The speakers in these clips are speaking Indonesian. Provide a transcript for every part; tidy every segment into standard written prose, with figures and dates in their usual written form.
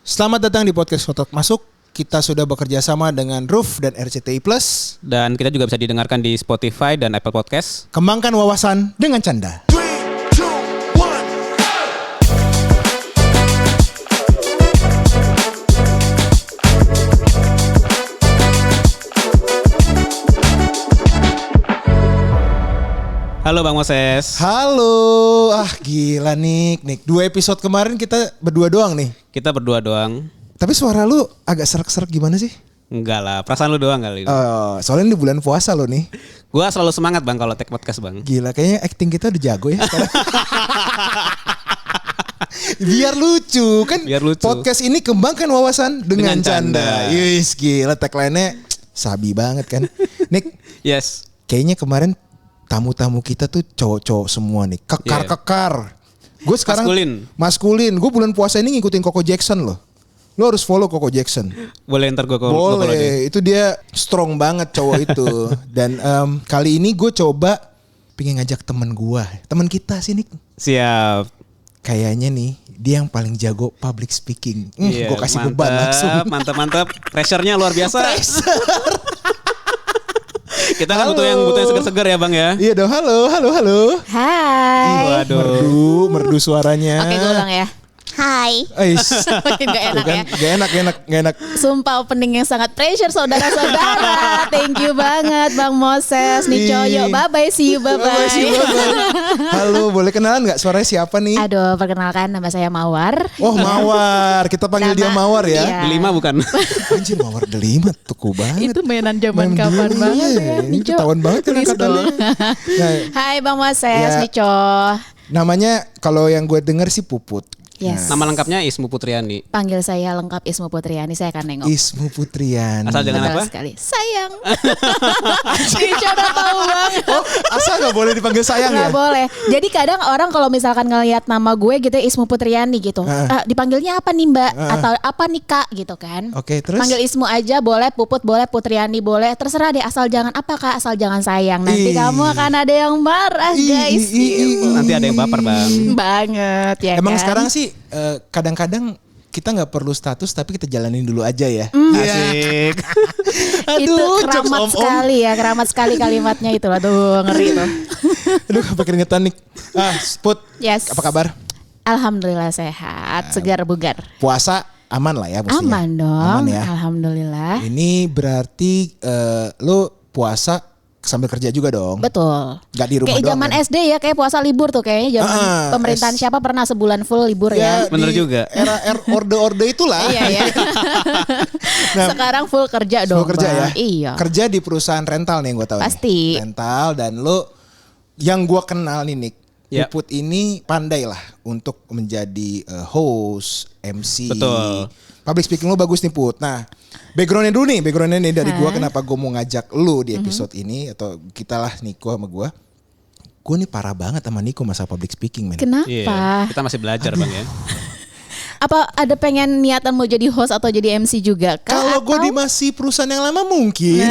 Selamat datang di podcast Kotak Masuk. Kita sudah bekerja sama dengan Roof dan RCTI Plus. Dan kita juga bisa didengarkan di Spotify dan Apple Podcast. Kembangkan wawasan dengan canda. Halo Bang Moses. Halo, gila Nik. 2 episode kemarin kita berdua doang nih. Kita berdua doang. Tapi suara lu agak serak-serak gimana sih? Enggak lah, perasaan lu doang kali ini. Soalnya di bulan puasa lo nih. Gua selalu semangat Bang kalau take podcast Bang. Gila, kayaknya acting kita udah jago ya sekarang. Biar lucu kan. Biar lucu. Podcast ini kembangkan wawasan dengan canda. Canda. Yes, gila tagline-nya sabi banget kan. Nik, Yes. kayaknya kemarin tamu-tamu kita tuh cowok-cowok semua nih. Kekar-kekar. Gue sekarang maskulin. Gue bulan puasa ini ngikutin Coco Jackson loh. Lo harus follow Coco Jackson. Boleh ntar gue Boleh. Itu dia strong banget cowok itu. Dan kali ini gue coba pengen ngajak temen gue. Temen kita sih Nik. Siap. Kayaknya nih dia yang paling jago public speaking. Gue kasih beban langsung. Mantap. Pressure-nya luar biasa. Kita kan butuh yang segar-segar ya Bang ya. Iya dong, halo. Hai. Waduh. Merdu suaranya. Oke, gue ulang ya. Hai. Makin gak enak ya. Gak enak. Sumpah opening yang sangat pressure saudara-saudara. Thank you banget Bang Moses. Nih coyo. Bye-bye. See you. Bye-bye. Halo, boleh kenalan gak suaranya siapa nih? Aduh, perkenalkan nama saya Mawar. Oh Mawar, kita panggil dia Mawar ya. Iya. Delima bukan? Anjir Mawar Delima, tuku banget. Itu mainan zaman kapan banget ya. Ini ketahuan banget kan angkatannya. Hai Bang Moses, Ya. Nico. Namanya kalau yang gue denger sih Puput. Yes. Nama lengkapnya Ismu Putriani. Panggil saya lengkap Ismu Putriani, saya akan nengok. Ismu Putriani. Asal jangan Betul apa? sekali. Sayang. Nico udah tahu banget. Oh, asal gak boleh dipanggil sayang ya? Nggak boleh. Jadi kadang orang kalau misalkan ngelihat nama gue gitu Ismu Putriani gitu, dipanggilnya apa nih Mbak? Atau apa nih Kak gitu kan? Oke, terus? Panggil Ismu aja boleh, Puput boleh, Putriani boleh, terserah deh. Asal jangan apa Kak, asal jangan sayang. Nanti kamu akan ada yang marah guys. Nanti ada yang baper Bang. Banget ya. Emang kan? sekarang sih kadang-kadang kita nggak perlu status tapi kita jalanin dulu aja ya. Asik. Itu keramat sekali ya, keramat sekali kalimatnya itu. Aduh ngeri tuh. Aduh apa keringetan nih. Put, Yes. apa kabar? Alhamdulillah sehat, segar bugar. Puasa aman lah ya pastinya. Aman dong, Aman ya. alhamdulillah. Ini berarti lu puasa sambil kerja juga dong. Betul. Gak di rumah kayak doang zaman kan? SD ya, kayak puasa libur tuh kayaknya zaman pemerintahan siapa pernah sebulan full libur ya. Bener di juga. Era orde-orde itulah. Iya. Nah, Sekarang full kerja dong. Full kerja ya. Bang. Iya. Kerja di perusahaan rental nih yang gue tahu. Pasti. Nih. Rental dan lu yang gue kenal nih Nick. Ya. Puput ini pandai lah untuk menjadi host, MC. Betul. Public speaking lu bagus nih Put. Nah, backgroundnya nih dari gua kenapa gua mau ngajak lu di episode ini atau kita lah Niko sama gua. Gua nih parah banget sama Niko masa public speaking men. Kenapa? Iya. Kita masih belajar Bang ya. Apa ada pengen niatan mau jadi host atau jadi MC juga? Kak? Kalau gue Atau- di masih perusahaan yang lama mungkin,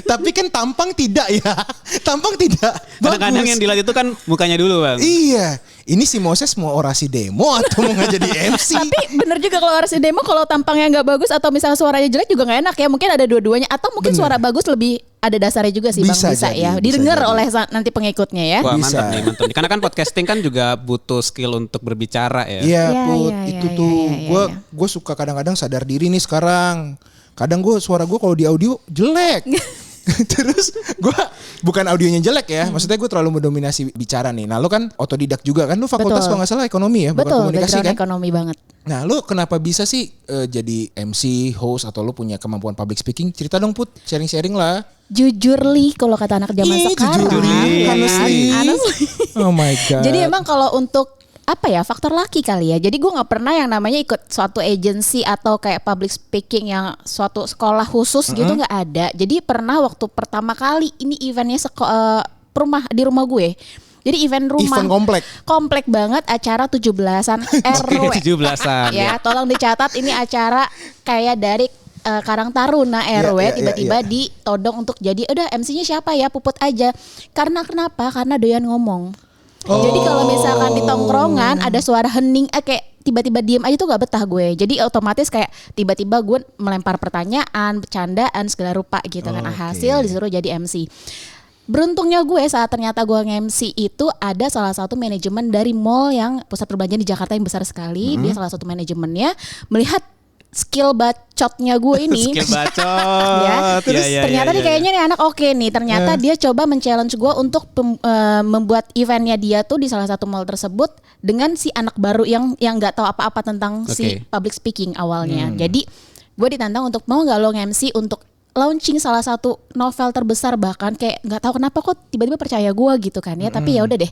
tapi kan tampang tidak ya, tampang tidak. Kadang-kadang Bagus. yang dilihat itu kan mukanya dulu Bang. Iya, ini si Moses mau orasi demo atau mau nggak jadi MC? Tapi bener juga kalau harus demo kalau tampangnya nggak bagus atau misalnya suaranya jelek juga nggak enak ya. Mungkin ada dua-duanya atau mungkin Bener. suara bagus lebih ada dasarnya juga sih Bisa Bang. Bisa jadi, ya. bisa Didengar jadi. oleh nanti pengikutnya ya. Wah Bisa. mantap nih. Karena kan podcasting kan juga butuh skill untuk berbicara ya. Iya Iya, Put, iya, itu iya, tuh iya. gue suka kadang-kadang sadar diri nih sekarang. Kadang suara gue kalau di audio jelek. Terus gue bukan audionya jelek ya, maksudnya gue terlalu mendominasi bicara nih. Nah lo kan otodidak juga kan, lo fakultas Betul. kalau nggak salah ekonomi ya, bukan Betul, komunikasi background kan. ekonomi banget. Nah lo kenapa bisa sih jadi MC, host atau lo punya kemampuan public speaking? Cerita dong Put, sharing-sharing lah. Jujur li kalau kata anak zaman Ih, sekarang. jujur li, ya kan? honestly. Honestly. Oh my god. Jadi emang kalau untuk apa ya faktor laki kali ya. Jadi gue nggak pernah yang namanya ikut suatu agency atau kayak public speaking yang suatu sekolah khusus gitu nggak ada. Jadi pernah waktu pertama kali ini eventnya di rumah gue. Jadi event rumah. Event komplek. Komplek banget acara 17-an RW. 17-an. Ya, tolong dicatat ini acara kayak dari Karang Taruna RW Iya, tiba-tiba ditodong untuk jadi udah MC-nya siapa ya Puput aja. Karena kenapa? Karena doyan ngomong. Jadi kalau misalkan di tongkrongan ada suara hening kayak tiba-tiba diem aja tuh gak betah gue. Jadi otomatis kayak tiba-tiba gue melempar pertanyaan, bercandaan segala rupa gitu kan. Hasil disuruh jadi MC. Beruntungnya gue saat ternyata gue nge-MC itu ada salah satu manajemen dari mall yang pusat perbelanjaan di Jakarta yang besar sekali. Dia salah satu manajemennya melihat skill bacotnya gue ini. Skill bacot. Ya, terus ternyata nih kayaknya nih anak oke nih. Ternyata dia coba men-challenge gue untuk membuat eventnya dia tuh di salah satu mall tersebut dengan si anak baru yang nggak tahu apa-apa tentang si public speaking awalnya. Jadi gue ditantang untuk mau nggak lo nge-MC untuk launching salah satu novel terbesar, bahkan kayak nggak tahu kenapa kok tiba-tiba percaya gue gitu kan ya. Tapi ya udah deh.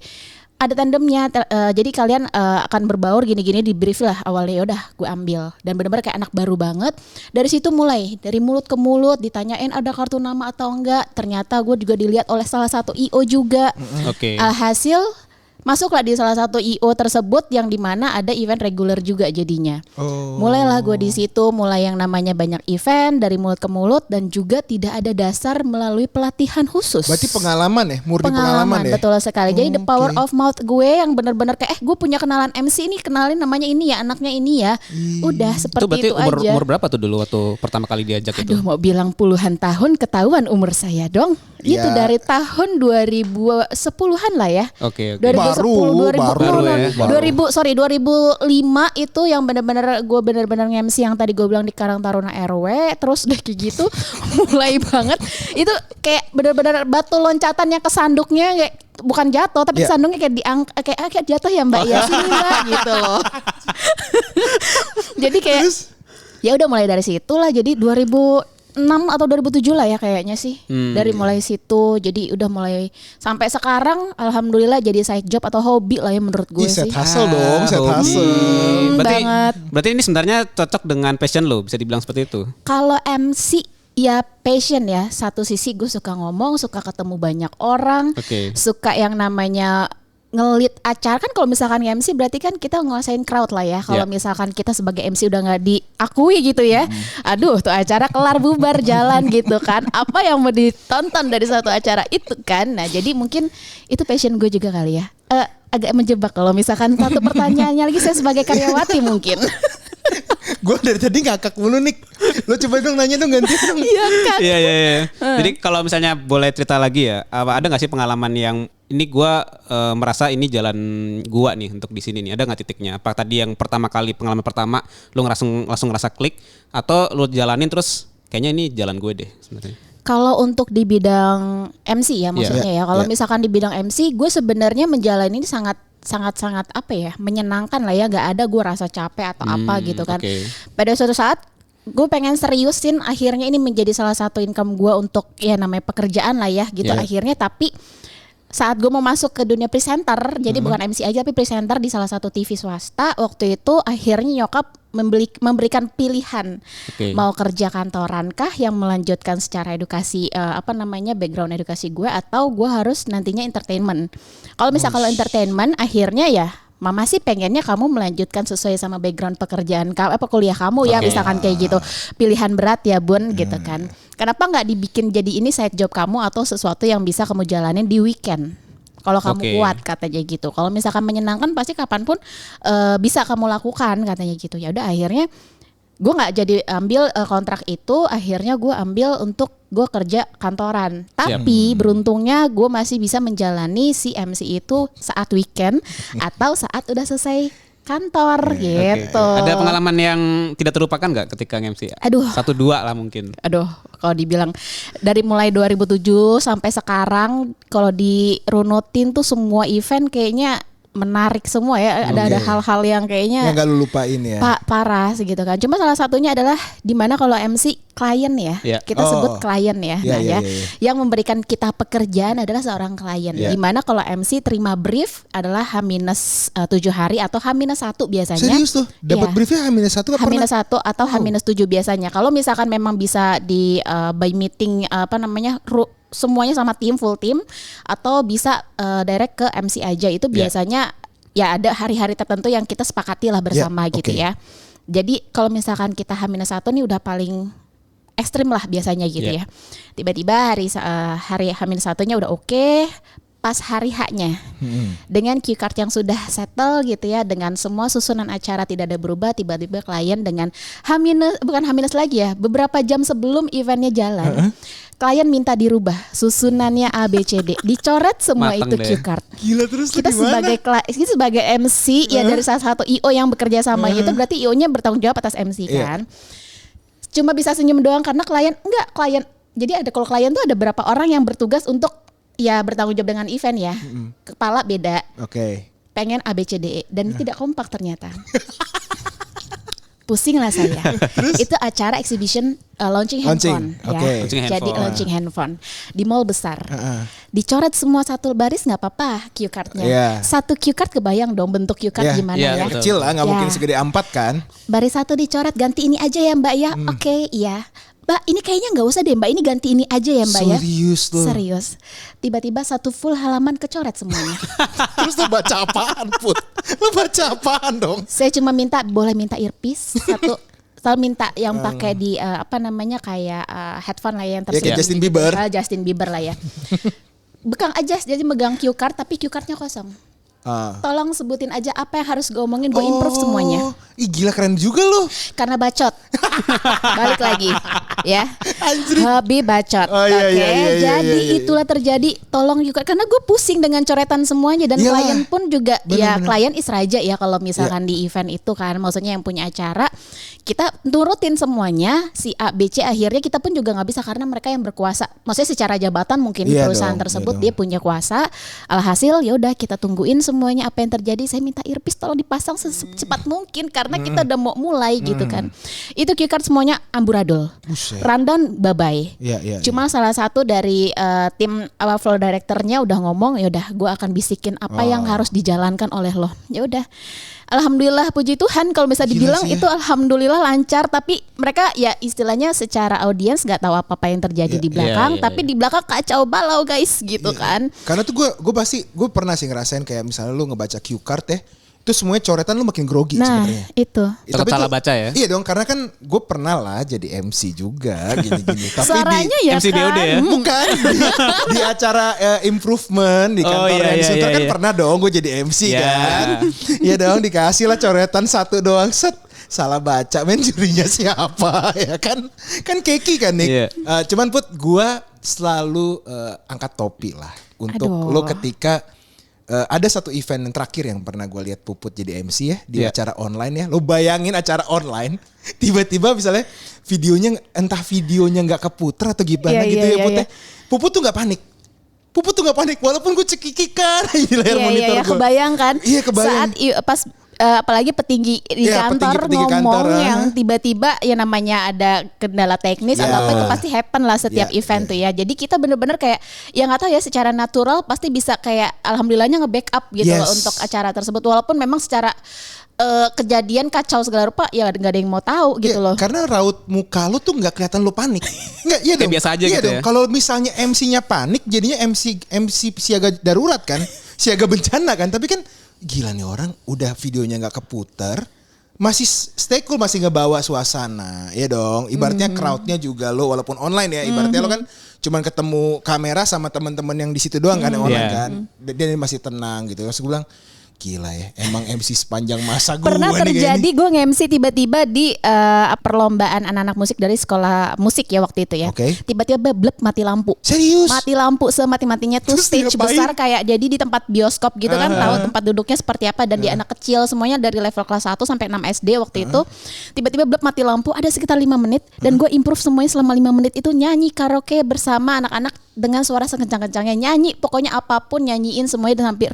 Ada tandemnya, jadi kalian akan berbaur gini-gini, di brief lah awalnya. Udah gue ambil dan benar-benar kayak anak baru banget. Dari situ mulai dari mulut ke mulut ditanyain ada kartu nama atau enggak. Ternyata gue juga dilihat oleh salah satu IO juga. Hasil masuklah di salah satu IO tersebut yang dimana ada event reguler juga jadinya. Mulailah gue di situ, mulai yang namanya banyak event dari mulut ke mulut dan juga tidak ada dasar melalui pelatihan khusus. Berarti pengalaman ya, murni pengalaman ya. Betul sekali. Jadi the power of mouth gue yang benar-benar kayak gue punya kenalan MC ini, kenalin namanya ini ya, anaknya ini ya. Udah seperti itu aja. Umur berapa tuh dulu waktu pertama kali diajak itu? Aduh, mau bilang puluhan tahun, ketahuan umur saya dong. Itu dari tahun 2010-an lah ya. 2010, 2005 itu yang benar-benar gue benar-benar nge-MC yang tadi gue bilang di Karang Taruna RW. Terus udah kayak gitu mulai banget. Itu kayak benar-benar batu loncatan yang ke sanduknya kayak bukan jatuh tapi sandungnya kayak kayak jatuh ya Mbak ya sini Mbak gitu loh. Jadi kayak ya udah mulai dari situ lah. Jadi 2006 atau 2007 lah ya kayaknya sih. Dari mulai situ jadi udah mulai sampai sekarang alhamdulillah jadi side job atau hobi lah ya menurut gue sih. Set hustle dong, set hustle. Berarti ini sebenarnya cocok dengan passion lo, bisa dibilang seperti itu. Kalau MC ya passion ya. Satu sisi gue suka ngomong, suka ketemu banyak orang, suka yang namanya ngelit acara. Kan kalau misalkan MC berarti kan kita nguasain crowd lah ya. Kalau misalkan kita sebagai MC udah gak diakui gitu ya, aduh tuh acara kelar bubar jalan gitu kan. Apa yang mau ditonton dari satu acara itu kan. Nah jadi mungkin itu passion gue juga kali ya. Agak menjebak kalau misalkan satu pertanyaannya lagi saya sebagai karyawati mungkin. Gue dari tadi ngakak mulu nih. Lo coba dong nanya dong, ganti dong. Iya kan. Iya. Jadi kalau misalnya boleh cerita lagi ya, ada nggak sih pengalaman yang ini gue merasa ini jalan gue nih untuk di sini nih, ada nggak titiknya? Apa tadi yang pertama kali pengalaman pertama lo langsung ngerasa klik, atau lo jalanin terus kayaknya ini jalan gue deh sebenarnya? Kalau untuk di bidang MC ya maksudnya ya. Kalau misalkan di bidang MC gue sebenarnya menjalani ini sangat apa ya, menyenangkan lah ya. Gak ada gue rasa capek atau apa gitu kan. Pada suatu saat gue pengen seriusin, akhirnya ini menjadi salah satu income gue untuk ya namanya pekerjaan lah ya gitu akhirnya. Tapi saat gue mau masuk ke dunia presenter, jadi bukan MC aja tapi presenter di salah satu TV swasta, waktu itu akhirnya nyokap memberikan pilihan mau kerja kantoran kah yang melanjutkan secara edukasi background edukasi gue, atau gue harus nantinya entertainment. Kalau misalnya kalau entertainment akhirnya ya Mama sih pengennya kamu melanjutkan sesuai sama background pekerjaan kamu, kuliah kamu ya misalkan kayak gitu. Pilihan berat ya Bun gitu kan. Kenapa nggak dibikin jadi ini side job kamu atau sesuatu yang bisa kamu jalanin di weekend? Kalau kamu kuat katanya gitu. Kalau misalkan menyenangkan pasti kapanpun bisa kamu lakukan katanya gitu. Ya udah akhirnya gue nggak jadi ambil kontrak itu, akhirnya gue ambil untuk gue kerja kantoran. Tapi beruntungnya gue masih bisa menjalani si MC itu saat weekend atau saat udah selesai kantor gitu. Ada pengalaman yang tidak terlupakan nggak ketika MC? Aduh. 1-2 lah mungkin. Aduh, kalau dibilang dari mulai 2007 sampai sekarang, kalau dirunutin tuh semua event kayaknya menarik semua ya. Ada hal-hal yang kayaknya yang gak lu lupain ya. Parah segitu kan. Cuma salah satunya adalah dimana kalau MC klien ya. Kita sebut klien ya. Yang memberikan kita pekerjaan adalah seorang klien. Dimana kalau MC terima brief adalah H-7 hari atau H-1 biasanya. Serius tuh? Dapat briefnya H-1 gak pernah? H-1 atau H-7 biasanya. Kalau misalkan memang bisa di by meeting semuanya sama tim, full tim, atau bisa direct ke MC aja, itu biasanya ya ada hari-hari tertentu yang kita sepakati lah bersama gitu ya. Jadi kalau misalkan kita H-1 nih udah paling ekstrim lah biasanya gitu ya. Tiba-tiba hari H-1-nya udah oke. pas hari H-nya dengan cue card yang sudah settle gitu ya, dengan semua susunan acara tidak ada berubah, tiba-tiba klien dengan bukan H- lagi ya, beberapa jam sebelum eventnya jalan, klien minta dirubah susunannya A B C D, dicoret semua Mateng itu deh. cue card. Gila, terus Kita sebagai MC ya dari salah satu IO yang bekerja sama itu, berarti IO-nya bertanggung jawab atas MC kan. Cuma bisa senyum doang karena klien jadi ada, kalau klien tuh ada berapa orang yang bertugas untuk ya bertanggung jawab dengan event ya. Kepala beda. Oke. Pengen A B C D E dan tidak kompak ternyata. Pusing lah saya. Itu acara exhibition launching handphone ya. Oke. Launching Jadi handphone. launching handphone di mall besar. Dicoret semua satu baris nggak apa-apa cue cardnya. Iya. Satu cue card kebayang dong bentuk cue card gimana Iya, ya. betul. Kecil lah, nggak Ya. mungkin segede A4 kan. Baris satu dicoret, ganti ini aja ya Mbak ya. Oke, iya. Mbak, ini kayaknya nggak usah deh Mbak, ini ganti ini aja ya Mbak ya. Serius tuh. Serius. Tiba-tiba satu full halaman kecoret semuanya. Terus lu baca apaan, Put? Lu baca apaan dong? Saya cuma boleh minta earpiece satu. Selalu minta yang pakai di kayak headphone lah ya, yang Ya, kayak tersedia Justin di- Bieber. Justin Bieber lah ya. Bekang aja, jadi megang cue card tapi cue cardnya kosong. Tolong sebutin aja apa yang harus gue omongin, gue improve semuanya. Ih, gila, keren juga lu. Karena bacot. Balik lagi ya. Anjir. Hobi bacot. Oh, iya, Oke, iya, iya, jadi iya, iya. itulah terjadi. Tolong juga karena gue pusing dengan coretan semuanya dan Iyalah. klien pun juga Bener-bener. klien is raja ya kalau misalkan di event itu kan, maksudnya yang punya acara kita turutin semuanya si A B C, akhirnya kita pun juga nggak bisa karena mereka yang berkuasa. Maksudnya secara jabatan mungkin di Iya perusahaan dong, tersebut iya dia punya kuasa. Alhasil ya udah kita tungguin semuanya apa yang terjadi. Saya minta earpiece tolong dipasang secepat mungkin karena kita udah mau mulai gitu kan. Itu cue card semuanya amburadul. Buset. Rundown bye-bye. Iya, iya. Cuma salah satu dari tim floor directornya udah ngomong, ya udah gue akan bisikin apa yang harus dijalankan oleh lo. Ya udah. Alhamdulillah, puji Tuhan kalau bisa Gila dibilang sih ya. itu alhamdulillah lancar, tapi mereka ya istilahnya secara audiens nggak tahu apa yang terjadi di belakang, iya, tapi di belakang kacau balau guys gitu kan. Karena tuh gue pernah sih ngerasain kayak misalnya lu ngebaca cue card ya, itu semuanya coretan lu makin grogi Nah, sebenarnya. itu. Takut Tapi salah tuh- baca ya? Iya dong, karena kan gue pernah lah jadi MC juga gini-gini. Tapi Suaranya ya MC kan. BOD ya? bukan di acara improvement di Oh, kantor iya, di iya, situ iya, kan iya. pernah dong gue jadi MC Iya. kan. Iya dong, dikasih lah coretan satu doang, set. Salah baca, men, jurinya siapa ya kan? Kan keki kan Nick. Iya. Cuman Put, gue selalu angkat topi lah untuk Aduh. lo ketika ada satu event yang terakhir yang pernah gue lihat Puput jadi MC ya di Iya. acara online ya. Lo bayangin acara online, tiba-tiba misalnya videonya nggak keputer atau gimana Iya, gitu iya, ya iya, Put ya. iya. Puput tuh nggak panik. Puput tuh nggak panik walaupun gue cekikikan di layar monitor Iya, gue. kebayang kan. Iya, kebayang. Saat pas apalagi petinggi di Iya, kantor petinggi ngomong kantor, yang tiba-tiba ya namanya ada kendala teknis Ya. atau apa itu pasti happen lah setiap Ya, event ya. tuh ya. Jadi kita bener-bener kayak ya nggak tahu ya secara natural pasti bisa kayak alhamdulillahnya nge-backup gitu loh Yes. untuk acara tersebut walaupun memang secara kejadian kacau segala rupa ya nggak ada yang mau tahu gitu Iya, loh. Karena raut muka lu tuh nggak kelihatan lu panik. Nggak, iya Kayak dong. biasa aja iya gitu dong. ya. Kalau misalnya MC-nya panik, jadinya MC siaga darurat kan, siaga bencana kan. Tapi kan gila nih orang, udah videonya nggak keputer, masih stay cool, masih ngebawa suasana, ya dong. Ibaratnya crowdnya juga lo, walaupun online ya, ibaratnya lo kan cuman ketemu kamera sama teman-teman yang di situ doang kan, yang online Iya. kan. Dia masih tenang gitu. Terus gue bilang, gila ya, emang MC sepanjang masa gue Pernah nih kayak terjadi ini. gue nge-MC tiba-tiba di perlombaan anak-anak musik dari sekolah musik ya waktu itu ya. Oke. Tiba-tiba blep mati lampu. Serius? Mati lampu semati-matinya tuh Terus stage diapain? besar kayak jadi di tempat bioskop gitu kan, tahu tempat duduknya seperti apa dan di anak kecil semuanya dari level kelas 1 sampai 6 SD waktu itu. Tiba-tiba blep mati lampu ada sekitar 5 menit dan gue improve semuanya selama 5 menit itu nyanyi karaoke bersama anak-anak dengan suara sekencang-kencangnya, nyanyi pokoknya apapun nyanyiin semuanya dan hampir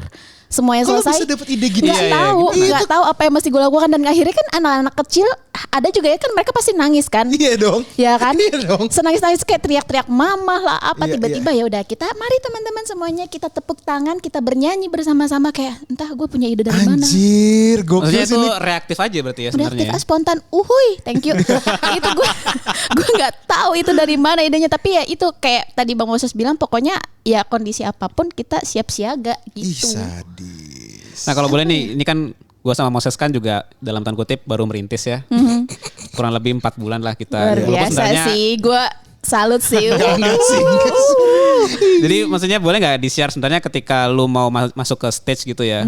semuanya Kalau selesai. bisa dapet ide gitu Nggak sih? Iya, iya, tahu, gimana? nggak tahu apa yang mesti gue lakukan dan akhirnya kan anak-anak kecil ada juga ya kan mereka pasti nangis kan. Iya dong. Ya kan? Iya dong. Senangis-nangis kayak teriak-teriak mama lah apa Iya, tiba-tiba ya udah kita mari teman-teman semuanya kita tepuk tangan, kita bernyanyi bersama-sama kayak entah gue punya ide dari mana. Anjir, gokil Maksudnya sih itu ini. reaktif aja berarti ya Reaktif sebenarnya. spontan, uhuy, thank you. Itu gue nggak tahu itu dari mana idenya, tapi ya itu kayak tadi Bang Moses bilang, pokoknya ya kondisi apapun kita siap siaga Ih, gitu. sadis. Nah kalau boleh nih, ini kan gue sama Moses kan juga dalam tanda kutip baru merintis ya. Kurang lebih 4 bulan lah kita. Luar Walaupun biasa sebenarnya sih, gue salut sih. Enggak sih. Jadi maksudnya boleh nggak di-share sebenarnya ketika lu mau masuk ke stage gitu ya,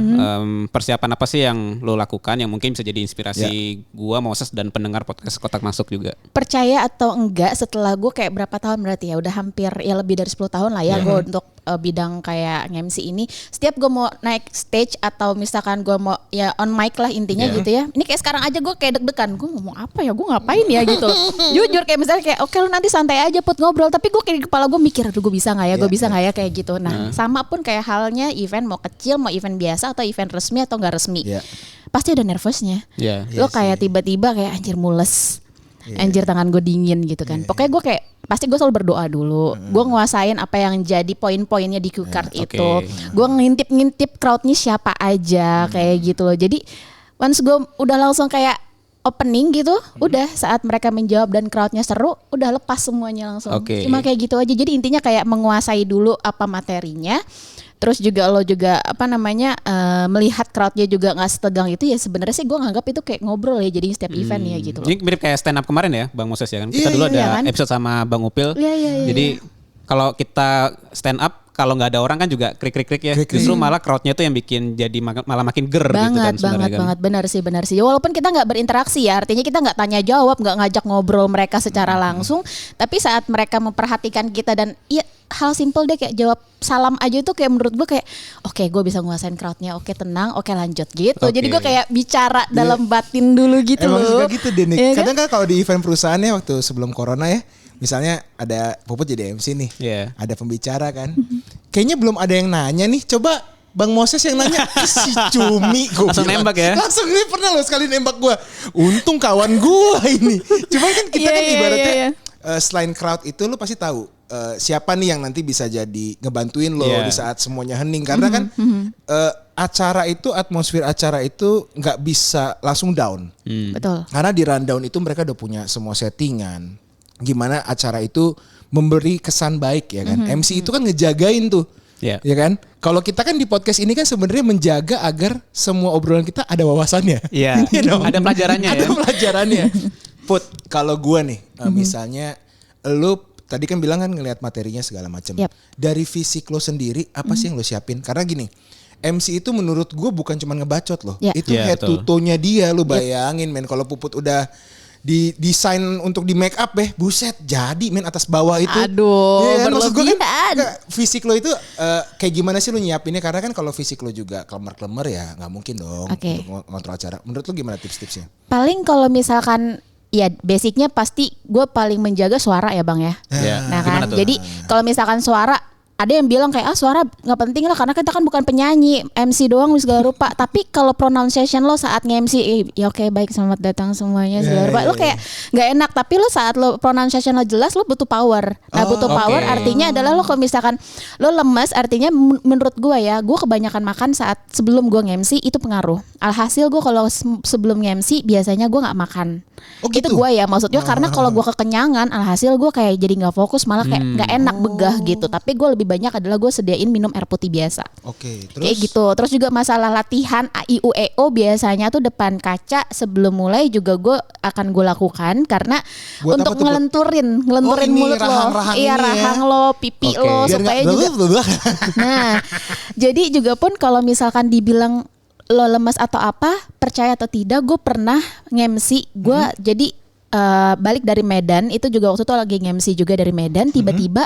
persiapan apa sih yang lu lakukan yang mungkin bisa jadi inspirasi gua, Moses dan pendengar podcast Kotak Masuk juga. Percaya atau enggak, setelah gue kayak berapa tahun berarti ya, udah hampir ya lebih dari 10 tahun lah ya gue untuk bidang kayak MC ini. Setiap gue mau naik stage atau misalkan gue mau ya on mic lah intinya gitu ya. Ini kayak sekarang aja gue kayak deg-degan, gue ngomong apa ya, gue ngapain ya gitu. Jujur kayak misalnya kayak oke lu nanti santai aja Put ngobrol, tapi gue kayak di kepala gue mikir aduh gue bisa nggak ya, gue bisa nggak ya kayak gitu. Nah sama pun kayak halnya event, mau kecil mau event biasa atau event resmi atau nggak resmi, pasti ada nervousnya. Lo kayak tiba-tiba kayak anjir mules. Anjir tangan gue dingin gitu kan. Pokoknya gue kayak pasti gue selalu berdoa dulu. Gue nguasain apa yang jadi poin-poinnya di cue card itu. Gue ngintip crowdnya siapa aja kayak gitu loh. Jadi once gue udah langsung kayak opening gitu, udah saat mereka menjawab dan crowdnya seru, udah lepas semuanya langsung. Cuma kayak gitu aja. Jadi intinya kayak menguasai dulu apa materinya. Terus juga lo juga melihat crowdnya juga nggak setegang itu ya, sebenarnya sih gue nganggap itu kayak ngobrol ya jadi setiap event ya gitu loh. Ini mirip kayak stand up kemarin ya Bang Moses ya kan. Kita dulu ada episode sama Bang Upil. Jadi kalau kita stand up kalau nggak ada orang kan juga krik-krik ya. Justru malah crowdnya tuh yang bikin jadi malah makin ger gitu kan sebenarnya kan. Banget, benar sih. Walaupun kita nggak berinteraksi ya, artinya kita nggak tanya jawab, nggak ngajak ngobrol mereka secara langsung. Tapi saat mereka memperhatikan kita dan ya hal simple deh kayak jawab salam aja itu kayak menurut gue kayak oke, gue bisa nguasain crowdnya, oke tenang, oke lanjut gitu. Jadi gue kayak bicara dalam batin dulu gitu loh. Emang suka gitu deh Nick. Kadang kan kalau di event perusahaannya waktu sebelum corona ya, misalnya ada Puput jadi MC nih, ada pembicara kan. Kayaknya belum ada yang nanya nih, coba Bang Moses yang nanya. Si Cumi gue langsung nembak ya. Langsung ini pernah loh sekali nembak gue. Untung kawan gue ini. Cuman kan kita kan ibaratnya selain crowd itu lu pasti tahu siapa nih yang nanti bisa jadi ngebantuin lo di saat semuanya hening. Karena kan acara itu, atmosfer acara itu gak bisa langsung down. Betul. Karena di rundown itu mereka udah punya semua settingan. Gimana acara itu memberi kesan baik ya kan. MC itu kan ngejagain tuh. Ya kan? Kalau kita kan di podcast ini kan sebenarnya menjaga agar semua obrolan kita ada wawasannya. Iya. Ada pelajarannya ya. Ada pelajarannya. Put, kalau gua nih misalnya lu tadi kan bilang kan ngelihat materinya segala macam. Dari fisik lo sendiri apa sih yang lo siapin? Karena gini, MC itu menurut gue bukan cuma ngebacot loh. Itu head to toe-nya dia, lu bayangin men kalau Puput udah desain untuk di make up buset jadi men atas bawah itu. Aduh, ya, maksud gue kan fisik lo itu kayak gimana sih lo nyiapinnya, karena kan kalau fisik lo juga klemer-klemer ya nggak mungkin dong untuk ngontrol acara. Menurut lo gimana tips-tipsnya? Paling kalau misalkan ya basicnya pasti gue paling menjaga suara ya Bang ya. Nah kan jadi kalau misalkan suara, ada yang bilang kayak suara nggak penting lah karena kita kan bukan penyanyi, MC doang segala rupa. Tapi kalau pronunciation lo saat nge-MC ya oke, baik, selamat datang semuanya segala rupa, lo kayak nggak enak. Tapi lo saat lo pronunciation lo jelas, lo butuh power. Nah butuh power artinya adalah lo kalau misalkan lo lemes, artinya menurut gue ya, gue kebanyakan makan saat sebelum gue nge-MC itu pengaruh. Alhasil gue kalau sebelum nge-MC biasanya gue nggak makan. Itu gue ya maksudnya karena kalau gue kekenyangan, alhasil gue kayak jadi nggak fokus, malah kayak nggak enak, begah gitu. Tapi gue lebih banyak adalah gue sediain minum air putih biasa. Terus? Kayak gitu. Terus juga masalah latihan AIUEO biasanya tuh depan kaca sebelum mulai juga gue akan gue lakukan karena buat untuk ngelenturin mulut lo. Iya, rahang lo, pipi lo supaya juga. Nah, jadi juga pun kalau misalkan dibilang lo lemas atau apa, percaya atau tidak, gue pernah nge-MC. Gue jadi balik dari Medan, itu juga waktu itu lagi nge-MC juga dari Medan, tiba-tiba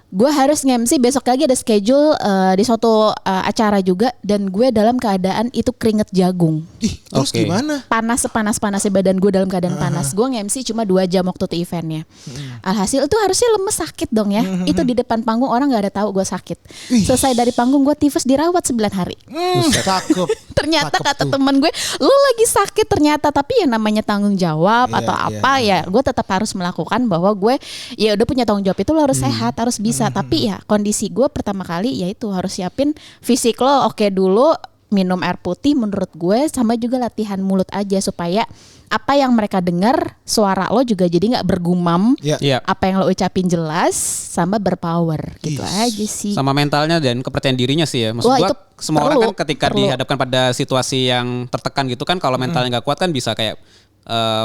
gue harus nge-MC, besok lagi ada schedule di suatu acara juga, dan gue dalam keadaan itu keringet jagung. Terus gimana? Panas-panasnya badan gue dalam keadaan panas. Gue nge-MC cuma 2 jam waktu itu eventnya. Alhasil itu harusnya lemes, sakit dong ya. Itu di depan panggung orang gak ada tahu gue sakit. Selesai dari panggung gue tifus, dirawat 9 hari. Cakep. Ternyata kata teman gue, lo lagi sakit ternyata, tapi ya namanya tanggung jawab atau apa ya, gue tetap harus melakukan bahwa gue ya udah punya tanggung jawab itu, lo harus sehat, harus bisa. Tapi ya kondisi gue pertama kali ya itu harus siapin fisik lo oke dulu, minum air putih menurut gue, sama juga latihan mulut aja supaya apa yang mereka dengar suara lo juga jadi nggak bergumam, apa yang lo ucapin jelas sama berpower gitu aja sih. Sama mentalnya dan kepercayaan dirinya sih ya. Maksud gue semua orang kan ketika dihadapkan pada situasi yang tertekan gitu kan, kalau mentalnya nggak kuat kan bisa kayak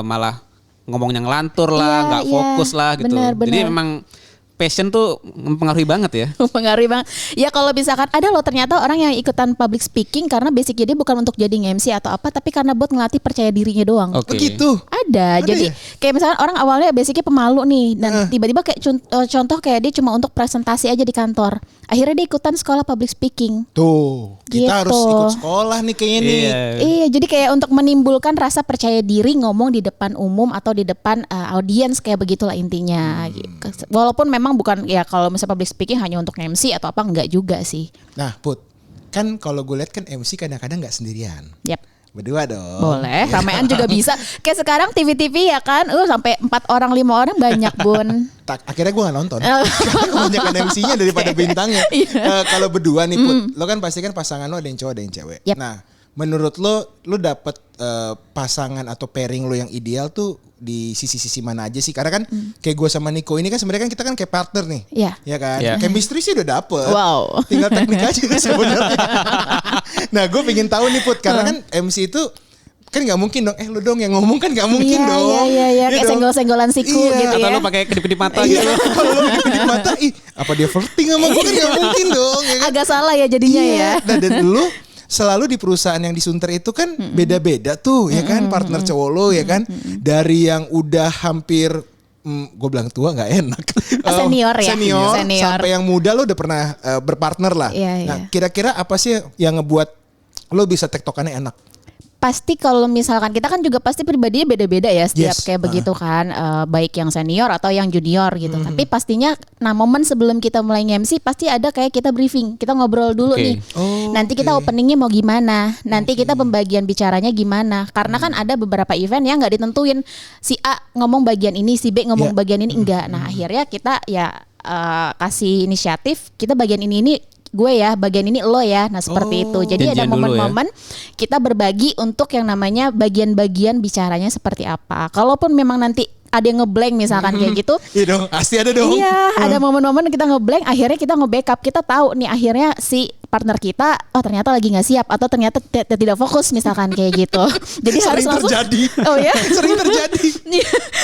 malah ngomongnya ngelantur lah, nggak fokus lah gitu. Bener. Jadi memang passion tuh mempengaruhi banget ya. Mempengaruhi banget. Ya kalau misalkan ada loh ternyata orang yang ikutan public speaking karena basicnya dia bukan untuk jadi MC atau apa, tapi karena buat ngelatih percaya dirinya doang. Oke. Oh gitu. Ada. Jadi ya? kayak misalkan orang awalnya basicnya pemalu nih dan tiba-tiba kayak contoh kayak dia cuma untuk presentasi aja di kantor. Akhirnya dia ikutan sekolah public speaking. Tuh, kita Gitu. harus ikut sekolah nih kayaknya nih. Iya, jadi kayak untuk menimbulkan rasa percaya diri ngomong di depan umum atau di depan audiens kayak begitulah intinya. Gitu. Walaupun memang bukan ya kalau misalnya public speaking hanya untuk MC atau apa enggak juga sih. Nah, Put, kan kalau gue lihat kan MC kadang-kadang nggak sendirian. Yap. Berdua dong. Boleh, ramean juga bisa. Kayak sekarang TV-TV ya kan, sampai 4 orang 5 orang banyak Bun. Akhirnya gue gak nonton. Kebanyakan MC-nya daripada bintangnya. Kalau berdua nih Put, lo kan pasti kan pasangan lo ada yang cowok ada yang cewek. Yep. Nah, menurut lo dapet pasangan atau pairing lo yang ideal tuh di sisi-sisi mana aja sih? Karena kan kayak gue sama Nico ini kan sebenarnya kan kita kan kayak partner nih. Iya. Ya kan? Iya. Chemistry sih udah dapet. Wow. Tinggal teknik aja sebenarnya. Nah, gue pengen tahu nih Put, karena kan MC itu kan nggak mungkin dong. Lu dong yang ngomong kan nggak mungkin dong. Iya, kayak dong. senggol-senggolan siku Iya. gitu Atau ya. lu pakai kedip-kedip mata Iya, gitu. kalau lu kedip mata, apa dia flirting sama gue kan nggak mungkin dong. Ya kan? Agak salah ya jadinya ya. Nah, dan lu selalu di perusahaan yang disunter itu kan beda-beda tuh, ya kan, partner cowok lo ya kan, dari yang udah hampir gue bilang tua nggak enak, Senior ya. senior Senior. sampai yang muda lo udah pernah berpartner lah. Iya, Nah, iya. kira-kira apa sih yang ngebuat lo bisa tektokannya enak? Pasti kalau misalkan kita kan juga pasti pribadinya beda-beda ya setiap Yes. kayak begitu kan, baik yang senior atau yang junior gitu. Tapi pastinya momen sebelum kita mulai MC pasti ada kayak kita briefing, kita ngobrol dulu Oke. nih. Oh, Nanti kita oke. openingnya mau gimana, nanti kita pembagian bicaranya gimana. Karena kan ada beberapa event yang nggak ditentuin si A ngomong bagian ini, si B ngomong Yeah. bagian ini enggak. Nah akhirnya kita ya kasih inisiatif, kita bagian ini gue ya, bagian ini lo ya. Nah seperti itu. Jadi ada Janjian dulu ya. momen-momen kita berbagi untuk yang namanya bagian-bagian bicaranya seperti apa. Kalaupun memang nanti ada yang ngeblank misalkan kayak gitu. Iya dong, pasti ada dong. Iya, ada momen-momen kita ngeblank, akhirnya kita nge-backup. Kita tahu nih akhirnya si partner kita ternyata lagi nggak siap atau ternyata tidak fokus misalkan kayak gitu. Jadi harus Sering langsung. terjadi. Oh ya. Sering terjadi.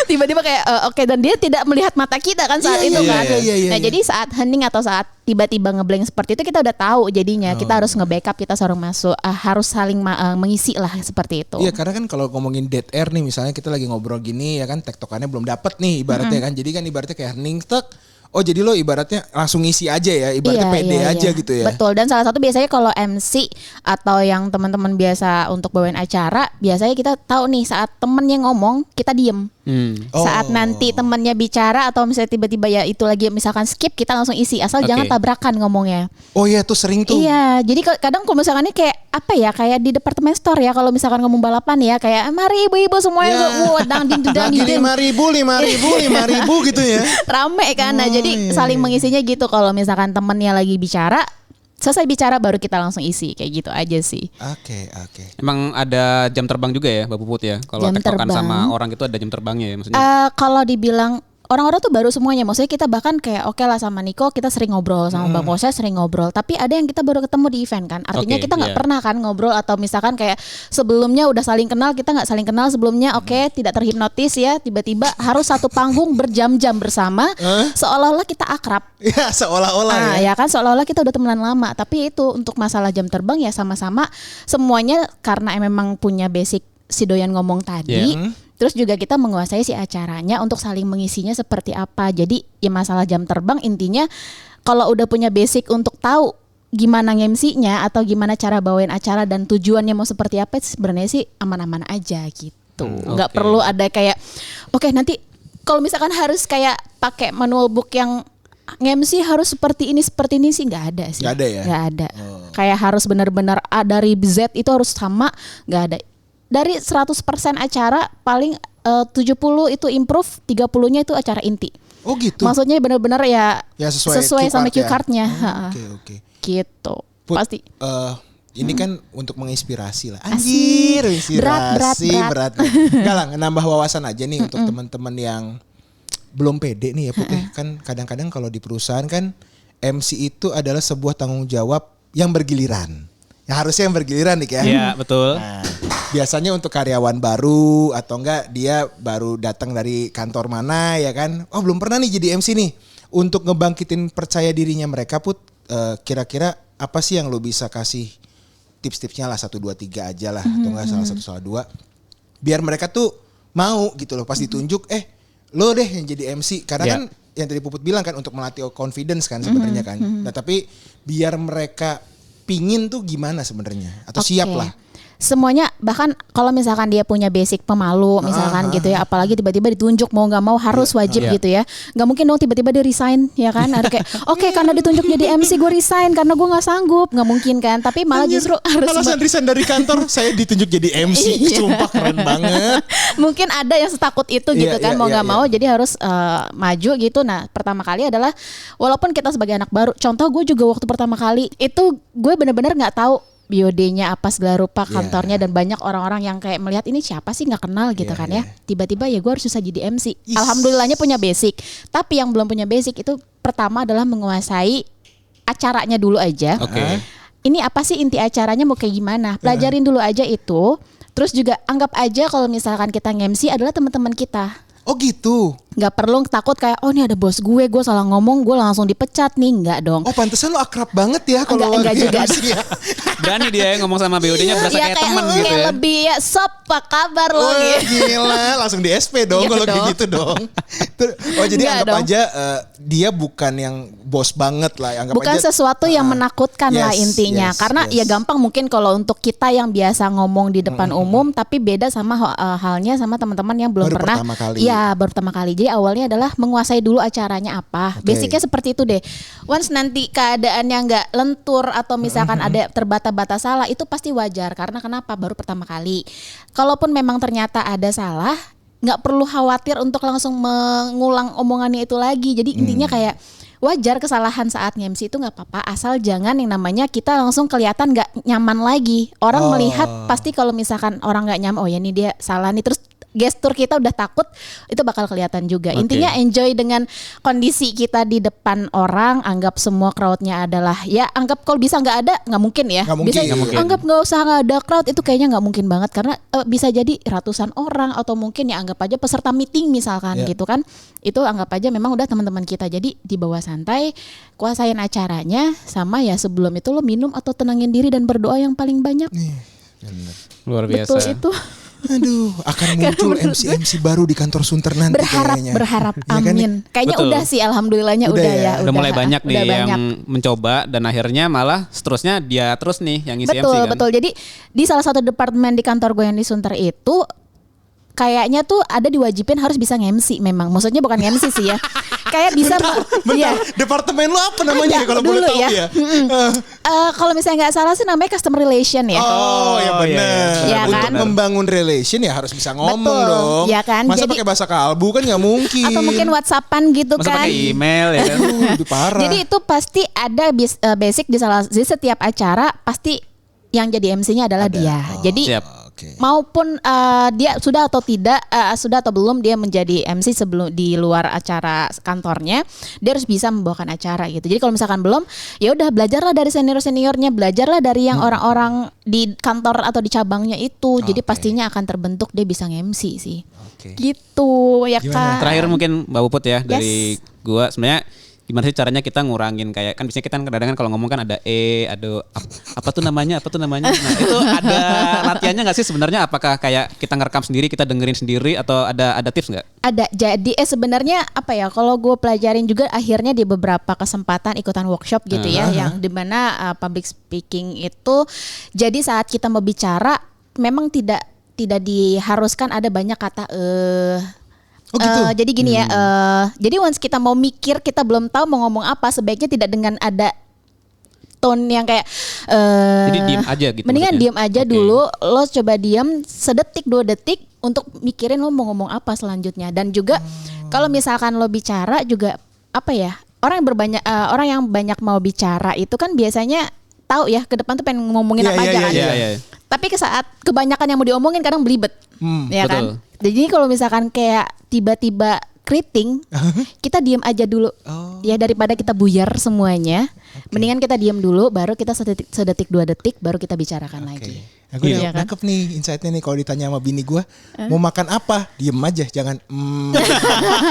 Tiba-tiba kayak oke, dan dia tidak melihat mata kita kan saat Iya, itu iya, kan. iya, iya, Nah iya. jadi saat hening atau saat tiba-tiba ngeblank seperti itu kita udah tahu jadinya kita harus nge-backup, kita suruh masuk, harus saling mengisi lah seperti itu. Iya, karena kan kalau ngomongin dead air nih, misalnya kita lagi ngobrol gini ya kan, tektokannya belum dapet nih ibaratnya kan. Jadi kan ibaratnya kayak hening tek. Oh jadi lo ibaratnya langsung ngisi aja ya, ibaratnya pede aja gitu ya. Betul, dan salah satu biasanya kalau MC atau yang teman-teman biasa untuk bawain acara, biasanya kita tahu nih saat temennya ngomong kita diem. Oh. Saat nanti temennya bicara atau misalnya tiba-tiba ya itu lagi misalkan skip, kita langsung isi asal Oke. jangan tabrakan ngomongnya. Oh iya tuh sering tuh. Iya, jadi kadang kalau misalkan ini kayak apa ya, kayak di departemen store ya kalau misalkan ngomong balapan ya kayak mari ibu-ibu semuanya dang ding dang Lagi ding 5.000 gitu ya. rame kan. Nah, jadi saling mengisinya gitu. Kalau misalkan temennya lagi bicara, selesai bicara baru kita langsung isi kayak gitu aja sih. Oke. Emang ada jam terbang juga ya, Mbak Puput ya? Kalau Jam tektokan terbang. sama orang itu ada jam terbangnya ya maksudnya? Kalau dibilang orang-orang tuh baru semuanya, maksudnya kita bahkan kayak oke lah sama Niko kita sering ngobrol, sama Bang Moses sering ngobrol, tapi ada yang kita baru ketemu di event kan, artinya Oke, kita nggak iya. pernah kan ngobrol atau misalkan kayak sebelumnya udah saling kenal, kita nggak saling kenal sebelumnya, oke tidak terhipnotis ya, tiba-tiba harus satu panggung berjam-jam bersama, seolah-olah kita akrab. Ya seolah-olah Ya kan seolah-olah kita udah temenan lama, tapi itu untuk masalah jam terbang ya sama-sama semuanya karena memang punya basic si doyan ngomong tadi. Yeah. Terus juga kita menguasai si acaranya untuk saling mengisinya seperti apa. Jadi ya masalah jam terbang intinya kalau udah punya basic untuk tahu gimana nge-MC-nya atau gimana cara bawain acara dan tujuannya mau seperti apa, sebenarnya sih aman-aman aja gitu. Nggak oke. perlu ada kayak oke nanti kalau misalkan harus kayak pakai manual book yang nge-MC harus seperti ini sih nggak ada sih. Nggak ada ya? Nggak ada. Kayak harus benar-benar A dari Z itu harus sama, nggak ada. Dari 100% acara paling 70 itu improve, 30-nya itu acara inti. Oh gitu. Maksudnya benar-benar ya, Ya sesuai sama cue cue card-nya. Oke. Gitu. Put, Pasti. ini kan untuk menginspirasi lah. Asik. Anjir, inspirasi Berat. Enggak lah, nambah wawasan aja nih untuk teman-teman yang belum pede nih ya Put. Kan kadang-kadang kalau di perusahaan kan MC itu adalah sebuah tanggung jawab yang bergiliran. Ya harusnya yang bergiliran nih ya. Iya, betul. Nah, biasanya untuk karyawan baru atau enggak dia baru datang dari kantor mana ya kan. Oh belum pernah nih jadi MC nih. Untuk ngebangkitin percaya dirinya mereka Put, kira-kira apa sih yang lo bisa kasih tips-tipsnya lah 1, 2, 3 aja lah. Atau enggak salah 1, salah 2. Biar mereka tuh mau gitu loh pas ditunjuk lo deh yang jadi MC. Karena kan yang tadi Puput bilang kan untuk melatih confidence kan sebenarnya kan. Nah tapi biar mereka pingin tuh gimana sebenarnya atau siap lah. Semuanya bahkan kalau misalkan dia punya basic pemalu misalkan gitu ya, apalagi tiba-tiba ditunjuk mau nggak mau harus wajib gitu ya, nggak mungkin dong tiba-tiba dia resign ya kan, ada kayak oke, karena ditunjuk jadi MC gue resign karena gue nggak sanggup, nggak mungkin kan, tapi malah justru harus alasan resign dari kantor saya ditunjuk jadi MC, sumpah keren banget. Mungkin ada yang setakut itu gitu kan, mau nggak mau jadi harus maju gitu. Nah pertama kali adalah walaupun kita sebagai anak baru, contoh gue juga waktu pertama kali itu gue benar-benar nggak tahu biodenya apa segala rupa kantornya, dan banyak orang-orang yang kayak melihat ini siapa sih nggak kenal gitu kan ya. Tiba-tiba ya gue harus susah jadi MC. Alhamdulillahnya punya basic. Tapi yang belum punya basic itu pertama adalah menguasai acaranya dulu aja. Ini apa sih inti acaranya mau kayak gimana? Pelajarin dulu aja itu. Terus juga anggap aja kalau misalkan kita nge-MC adalah teman-teman kita. Oh gitu. Gak perlu takut kayak ini ada bos gue salah ngomong gue langsung dipecat nih, enggak dong. Oh pantesan lo akrab banget ya kalau enggak juga. Ya. Berani dia ngomong sama BOD-nya berasa kayak temen gitu kayak ya. lebih ya, sob apa kabar lo gitu. Gila, langsung di SP dong kalau kayak gitu dong. Oh jadi Enggak anggap dong. aja dia bukan yang bos banget lah. Anggap Bukan aja, sesuatu yang menakutkan lah intinya. Karena ya gampang mungkin kalau untuk kita yang biasa ngomong di depan umum, tapi beda sama halnya sama teman-teman yang belum baru pernah. Pertama kali. Iya baru pertama kali. Jadi awalnya adalah menguasai dulu acaranya apa. Basicnya seperti itu deh. Once nanti keadaannya nggak lentur atau misalkan ada terbata-bata salah, itu pasti wajar. Karena kenapa? Baru pertama kali. Kalaupun memang ternyata ada salah, nggak perlu khawatir untuk langsung mengulang omongannya itu lagi. Jadi intinya kayak wajar kesalahan saat nge-MC itu nggak apa-apa, asal jangan yang namanya kita langsung kelihatan nggak nyaman lagi. Orang melihat pasti kalau misalkan orang nggak nyaman, oh ya ini dia salah nih, terus gestur kita udah takut, itu bakal kelihatan juga. Intinya enjoy dengan kondisi kita di depan orang, anggap semua crowdnya adalah ya anggap kalau bisa nggak ada, nggak mungkin ya. Bisa anggap nggak usah nggak ada crowd, itu kayaknya nggak mungkin banget karena bisa jadi ratusan orang atau mungkin ya anggap aja peserta meeting misalkan gitu kan. Itu anggap aja memang udah teman-teman kita. Jadi dibawa santai, kuasain acaranya, sama ya sebelum itu lo minum atau tenangin diri dan berdoa yang paling banyak. Luar biasa. Betul itu. Aduh, akan muncul MC baru di kantor Sunter nanti kayaknya. Berharap, ya kan? amin. Kayaknya Betul. udah sih, alhamdulillahnya udah ya. Udah mulai banyak nih yang mencoba dan akhirnya malah seterusnya dia terus nih yang ngisi MC kan. Betul. Jadi di salah satu departemen di kantor gue yang di Sunter itu kayaknya tuh ada diwajibin harus bisa nge-MC memang. Maksudnya bukan nge-MC sih ya. Kayak bisa bentar, departemen lo apa namanya kalau boleh tahu ya? Kalau misalnya nggak salah sih namanya customer relation ya. Oh ya benar. Ya, Untuk kan? membangun relation ya harus bisa ngomong dong. Ya kan? Masa Jadi, pakai bahasa kalbu kan nggak mungkin. atau mungkin WhatsAppan gitu. Masa kan. pakai email ya kan. Lebih parah. Jadi itu pasti ada basic di setiap acara, pasti yang jadi MC-nya adalah dia. Jadi maupun dia sudah atau tidak, sudah atau belum dia menjadi MC sebelum di luar acara kantornya, dia harus bisa membawakan acara gitu. Jadi kalau misalkan belum, ya udah belajarlah dari seniornya, belajarlah dari yang orang-orang di kantor atau di cabangnya itu. Jadi pastinya akan terbentuk dia bisa nge-MC sih. Gitu ya kan. Terakhir mungkin Mbak Puput ya dari gua, sebenarnya gimana sih caranya kita ngurangin kayak kan biasanya kita kadang-kadang kalau ngomong kan ada ada apa tuh namanya. Nah itu ada latihannya nggak sih sebenarnya? Apakah kayak kita ngerekam sendiri, kita dengerin sendiri, atau ada tips nggak? Ada. Jadi sebenarnya apa ya, kalau gue pelajarin juga akhirnya di beberapa kesempatan ikutan workshop gitu ya, yang dimana public speaking itu jadi saat kita mau bicara memang tidak diharuskan ada banyak kata Oh gitu. Jadi gini ya, jadi once kita mau mikir, kita belum tahu mau ngomong apa, sebaiknya tidak dengan ada tone yang kayak jadi diem aja gitu. Mendingan maksudnya. diem aja dulu, lo coba diem sedetik 2 detik untuk mikirin lo mau ngomong apa selanjutnya. Dan juga kalau misalkan lo bicara juga apa ya, orang yang banyak mau bicara itu kan biasanya tahu ya ke depan tuh pengen ngomongin apa aja kan. Tapi saat kebanyakan yang mau diomongin kadang belibet, ya betul. kan. Jadi kalau misalkan kayak tiba-tiba keriting, kita diem aja dulu. Ya daripada kita buyar semuanya, mendingan kita diem dulu, baru kita sedetik 2 detik, baru kita bicarakan lagi. Aku udah Iya kan? nangkep nih insight-nya nih, kalau ditanya sama bini gue mau makan apa, diem aja, jangan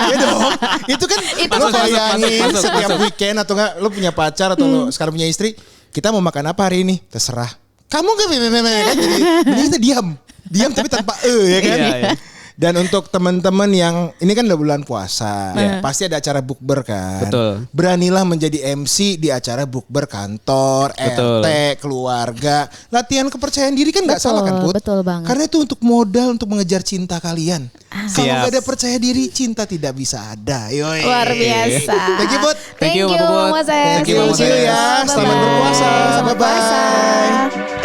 ya dong. Itu kan lo bayangin setiap weekend atau enggak lo punya pacar atau lo sekarang punya istri, kita mau makan apa hari ini, terserah. Kamu kan jadi mending kita diam tapi tanpa ya kan. Iya. Dan untuk teman-teman yang ini kan udah bulan puasa, pasti ada acara bukber kan. Betul. Beranilah menjadi MC di acara bukber kantor, Betul. RT, keluarga. Latihan kepercayaan diri kan nggak Betul, salah kan, Put? betul banget. Karena itu untuk modal untuk mengejar cinta kalian. Kalau Siap. nggak ada percaya diri, cinta tidak bisa ada. Yoi. Luar biasa. Thank you, Put. Thank you, Pak Puput. Mas Thank you, See you ya. Selamat berpuasa. Selamat Bye-bye. puasa.